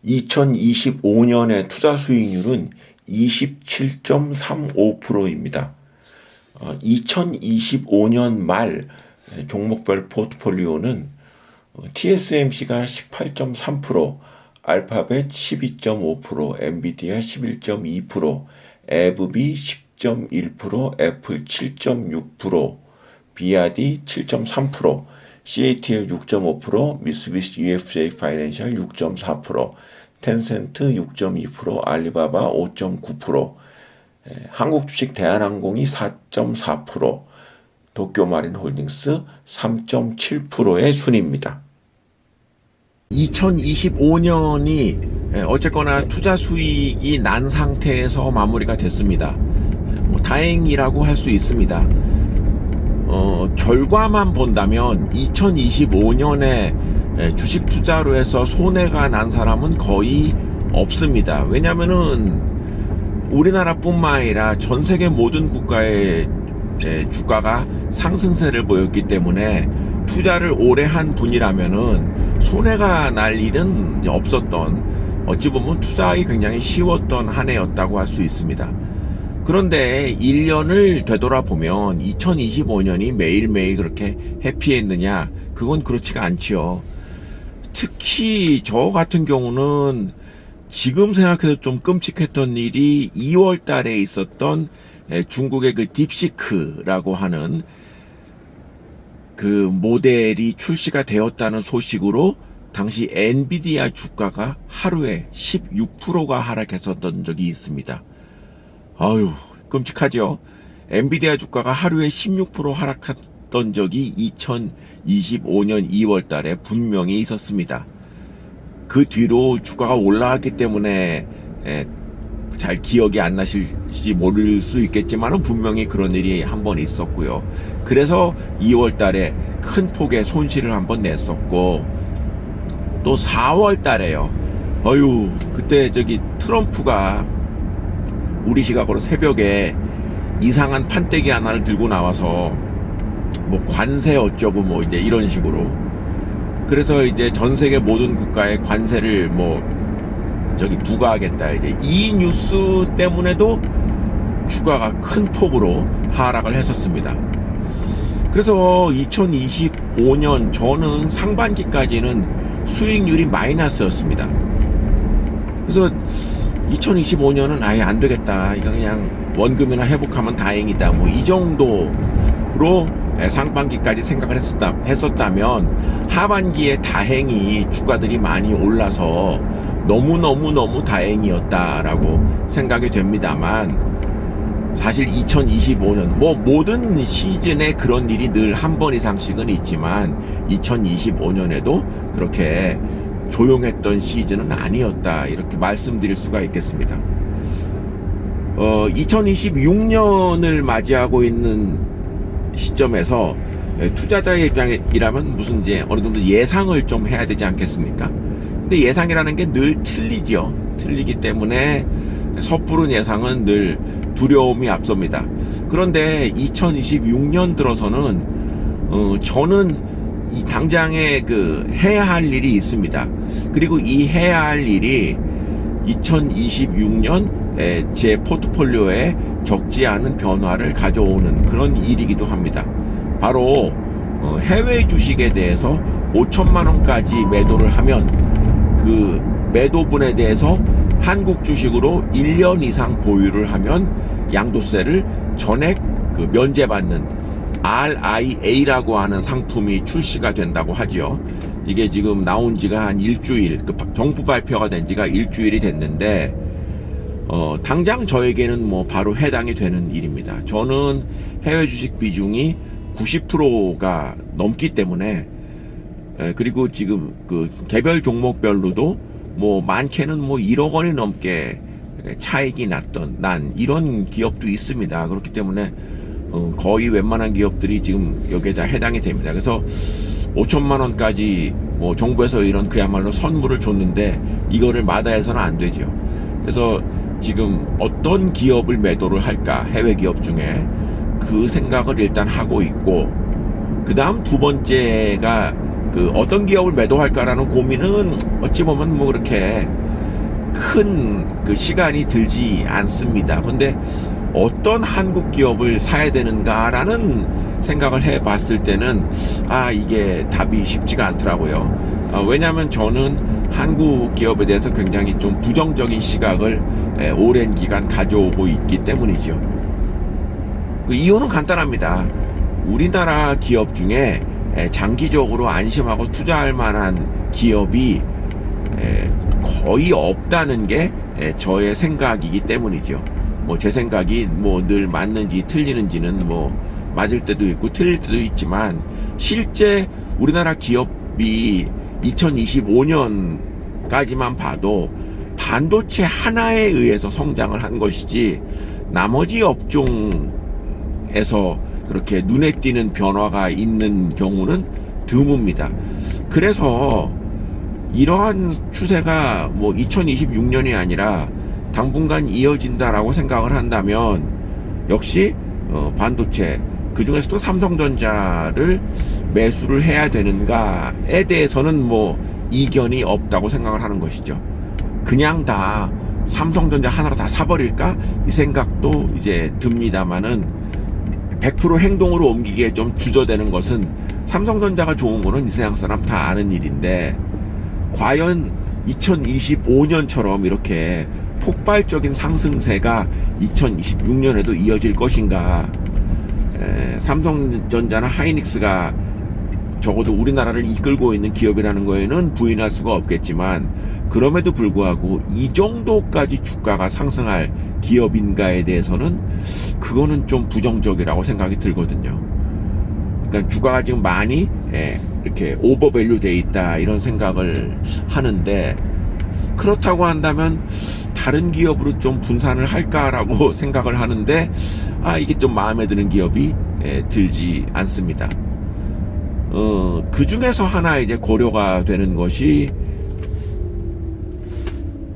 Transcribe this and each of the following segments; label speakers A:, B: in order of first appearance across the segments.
A: 2025년의 투자 수익률은 27.35%입니다. 2025년 말 종목별 포트폴리오는 TSMC가 18.3%, 알파벳 12.5%, 엔비디아 11.2%, 에브비 10.1%, 애플 7.6%, 비아디 7.3%, CATL 6.5%, 미쓰비시 UFJ 파이낸셜 6.4%, 텐센트 6.2%, 알리바바 5.9%, 한국 주식 대한항공이 4.4%, 도쿄마린 홀딩스 3.7%의 순입니다. 2025년이 어쨌거나 투자 수익이 난 상태에서 마무리가 됐습니다. 다행이라고 할 수 있습니다. 결과만 본다면 2025년에 주식 투자로 해서 손해가 난 사람은 거의 없습니다. 왜냐면은 우리나라뿐만 아니라 전 세계 모든 국가의 주가가 상승세를 보였기 때문에 투자를 오래 한 분이라면은 손해가 날 일은 없었던, 어찌 보면 투자하기 굉장히 쉬웠던 한 해였다고 할 수 있습니다. 그런데 1년을 되돌아보면 2025년이 매일매일 그렇게 해피했느냐? 그건 그렇지가 않지요. 특히 저 같은 경우는 지금 생각해도 좀 끔찍했던 일이 2월 달에 있었던 중국의 그 딥시크라고 하는 그 모델이 출시가 되었다는 소식으로 당시 엔비디아 주가가 하루에 16%가 하락했었던 적이 있습니다. 아유, 끔찍하죠. 엔비디아 주가가 하루에 16% 하락했던 적이 2025년 2월 달에 분명히 있었습니다. 그 뒤로 주가가 올라왔기 때문에 잘 기억이 안 나실지 모를 수 있겠지만 분명히 그런 일이 한 번 있었고요. 그래서 2월 달에 큰 폭의 손실을 한번 냈었고, 또 4월 달에요. 그때 트럼프가 우리 시각으로 새벽에 이상한 판때기 하나를 들고 나와서 뭐 관세 어쩌고 뭐 이제 이런 식으로, 그래서 이제 전 세계 모든 국가에 관세를 부과하겠다. 이제 이 뉴스 때문에도 주가가 큰 폭으로 하락을 했었습니다. 그래서 2025년 저는 상반기까지는 수익률이 마이너스였습니다. 그래서 2025년은 아예 안 되겠다. 이거 그냥 원금이나 회복하면 다행이다. 뭐 이 정도로 상반기까지 생각을 했었다면 하반기에 다행히 주가들이 많이 올라서 너무 다행이었다라고 생각이 됩니다만, 사실 2025년 모든 시즌에 그런 일이 늘 한 번 이상씩은 있지만 2025년에도 그렇게 조용했던 시즌은 아니었다, 이렇게 말씀드릴 수가 있겠습니다. 2026년을 맞이하고 있는 시점에서 투자자의 입장이라면 무슨 이제 어느 정도 예상을 좀 해야 되지 않겠습니까? 근데 예상이라는 게 늘 틀리죠. 틀리기 때문에 섣부른 예상은 늘 두려움이 앞섭니다. 그런데 2026년 들어서는 저는 이 당장에 해야 할 일이 있습니다. 그리고 이 해야 할 일이 2026년 제 포트폴리오에 적지 않은 변화를 가져오는 그런 일이기도 합니다. 바로 해외 주식에 대해서 5천만 원까지 매도를 하면 그 매도분에 대해서 한국 주식으로 1년 이상 보유를 하면 양도세를 전액 면제받는 RIA라고 하는 상품이 출시가 된다고 하죠. 이게 지금 나온 지가 한 일주일, 정부 발표가 된 지가 일주일이 됐는데, 당장 저에게는 바로 해당이 되는 일입니다. 저는 해외 주식 비중이 90%가 넘기 때문에, 그리고 지금 개별 종목별로도 많게는 1억 원이 넘게 차익이 난 이런 기업도 있습니다. 그렇기 때문에 거의 웬만한 기업들이 지금 여기에다 해당이 됩니다. 그래서 5천만 원까지 정부에서 이런 그야말로 선물을 줬는데 이거를 마다해서는 안 되죠. 그래서 지금 어떤 기업을 매도를 할까, 해외 기업 중에 그 생각을 일단 하고 있고, 그 다음 두 번째가 그 어떤 기업을 매도할까라는 고민은 어찌 보면 뭐 그렇게 큰 그 시간이 들지 않습니다. 근데 어떤 한국 기업을 사야 되는가라는 생각을 해봤을 때는 이게 답이 쉽지가 않더라고요. 왜냐하면 저는 한국 기업에 대해서 굉장히 좀 부정적인 시각을 오랜 기간 가져오고 있기 때문이죠. 그 이유는 간단합니다. 우리나라 기업 중에 장기적으로 안심하고 투자할 만한 기업이 거의 없다는 게 저의 생각이기 때문이죠. 뭐 제 생각이 뭐 늘 맞는지 틀리는지는 뭐 맞을 때도 있고 틀릴 때도 있지만, 실제 우리나라 기업이 2025년까지만 봐도 반도체 하나에 의해서 성장을 한 것이지 나머지 업종에서 그렇게 눈에 띄는 변화가 있는 경우는 드뭅니다. 그래서 이러한 추세가 뭐 2026년이 아니라 당분간 이어진다라고 생각을 한다면 역시 반도체, 그 중에서도 삼성전자를 매수를 해야 되는가에 대해서는 뭐 이견이 없다고 생각을 하는 것이죠. 그냥 다 삼성전자 하나로 다 사버릴까 이 생각도 이제 듭니다만은 100% 행동으로 옮기기에 좀 주저되는 것은, 삼성전자가 좋은 거는 이 세상 사람 다 아는 일인데 과연 2025년처럼 이렇게 폭발적인 상승세가 2026년에도 이어질 것인가. 삼성전자나 하이닉스가 적어도 우리나라를 이끌고 있는 기업이라는 거에는 부인할 수가 없겠지만, 그럼에도 불구하고 이 정도까지 주가가 상승할 기업인가에 대해서는 그거는 좀 부정적이라고 생각이 들거든요. 그러니까 주가가 지금 많이 이렇게 오버밸류 돼 있다 이런 생각을 하는데, 그렇다고 한다면 다른 기업으로 좀 분산을 할까라고 생각을 하는데 이게 좀 마음에 드는 기업이 들지 않습니다. 그 중에서 하나 이제 고려가 되는 것이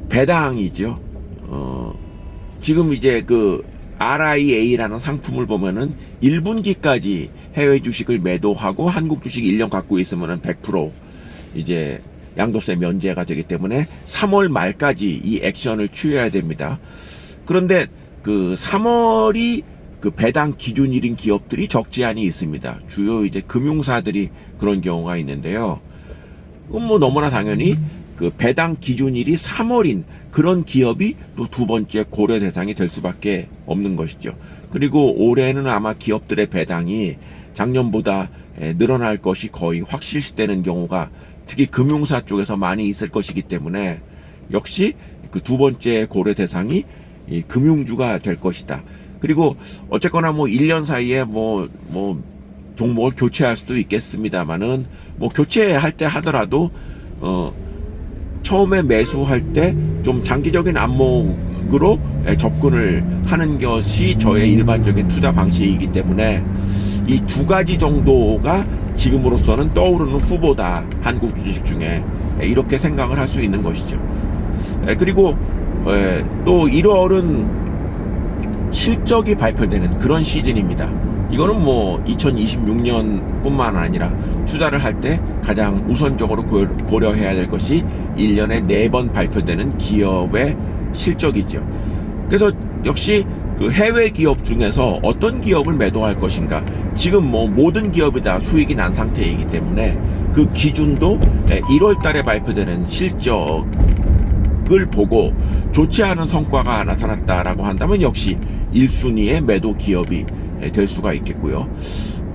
A: 배당이죠. 지금 이제 그 RIA라는 상품을 보면은 1분기까지 해외 주식을 매도하고 한국 주식 1년 갖고 있으면은 100% 이제 양도세 면제가 되기 때문에 3월 말까지 이 액션을 취해야 됩니다. 그런데 그 3월이 그 배당 기준일인 기업들이 적지 않이 있습니다. 주요 이제 금융사들이 그런 경우가 있는데요. 그건 뭐 너무나 당연히 그 배당 기준일이 3월인 그런 기업이 또 두 번째 고려 대상이 될 수밖에 없는 것이죠. 그리고 올해는 아마 기업들의 배당이 작년보다 늘어날 것이 거의 확실시되는 경우가 특히 금융사 쪽에서 많이 있을 것이기 때문에 역시 그 두 번째 고려 대상이 이 금융주가 될 것이다. 그리고 어쨌거나 뭐 1년 사이에 뭐 종목을 교체할 수도 있겠습니다만은 뭐 교체할 때 하더라도 처음에 매수할 때 좀 장기적인 안목으로 접근을 하는 것이 저의 일반적인 투자 방식이기 때문에 이 두 가지 정도가 지금으로서는 떠오르는 후보다, 한국 주식 중에. 이렇게 생각을 할 수 있는 것이죠. 그리고 또 1월은 실적이 발표되는 그런 시즌입니다. 이거는 뭐 2026년 뿐만 아니라 투자를 할 때 가장 우선적으로 고려해야 될 것이 1년에 4번 발표되는 기업의 실적이죠. 그래서 역시 그 해외 기업 중에서 어떤 기업을 매도할 것인가, 지금 뭐 모든 기업이 다 수익이 난 상태이기 때문에 그 기준도 1월 달에 발표되는 실적을 보고 좋지 않은 성과가 나타났다라고 한다면 역시 1순위의 매도 기업이 될 수가 있겠고요.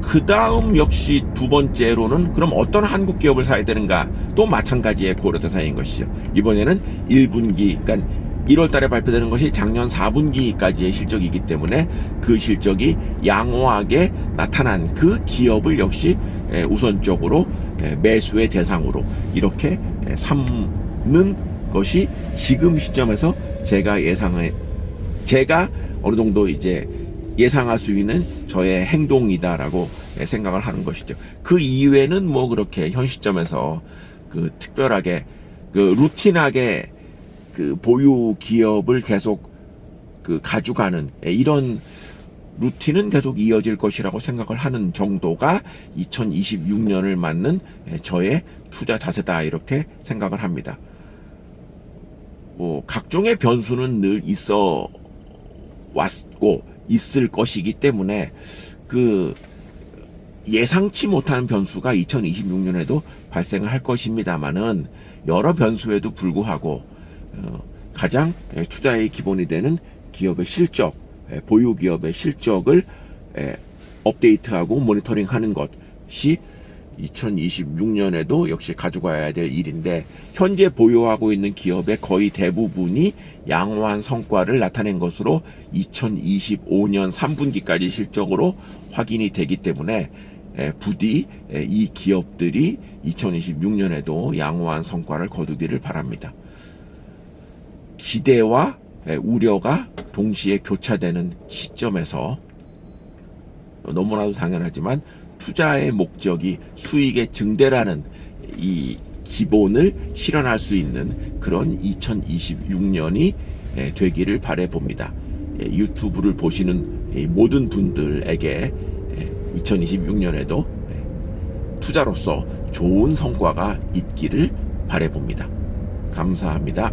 A: 그 다음 역시 두 번째로는 그럼 어떤 한국 기업을 사야 되는가, 또 마찬가지의 고려 대상인 것이죠. 이번에는 1분기, 그러니까 1월 달에 발표되는 것이 작년 4분기까지의 실적이기 때문에 그 실적이 양호하게 나타난 그 기업을 역시 우선적으로 매수의 대상으로 이렇게 삼는 것이 지금 시점에서 제가 어느 정도 이제 예상할 수 있는 저의 행동이다라고 생각을 하는 것이죠. 그 이외에는 뭐 그렇게 현 시점에서 그 특별하게 그 루틴하게 그 보유 기업을 계속 그 가져가는 이런 루틴은 계속 이어질 것이라고 생각을 하는 정도가 2026년을 맞는 저의 투자 자세다, 이렇게 생각을 합니다. 각종의 변수는 늘 있어 왔고 있을 것이기 때문에 그 예상치 못한 변수가 2026년에도 발생을 할 것입니다만은, 여러 변수에도 불구하고 가장 투자의 기본이 되는 기업의 실적, 보유 기업의 실적을 업데이트하고 모니터링하는 것이 2026년에도 역시 가져가야 될 일인데, 현재 보유하고 있는 기업의 거의 대부분이 양호한 성과를 나타낸 것으로 2025년 3분기까지 실적으로 확인이 되기 때문에 부디 이 기업들이 2026년에도 양호한 성과를 거두기를 바랍니다. 기대와 우려가 동시에 교차되는 시점에서 너무나도 당연하지만 투자의 목적이 수익의 증대라는 이 기본을 실현할 수 있는 그런 2026년이 되기를 바라봅니다. 유튜브를 보시는 모든 분들에게 2026년에도 투자로서 좋은 성과가 있기를 바라봅니다. 감사합니다.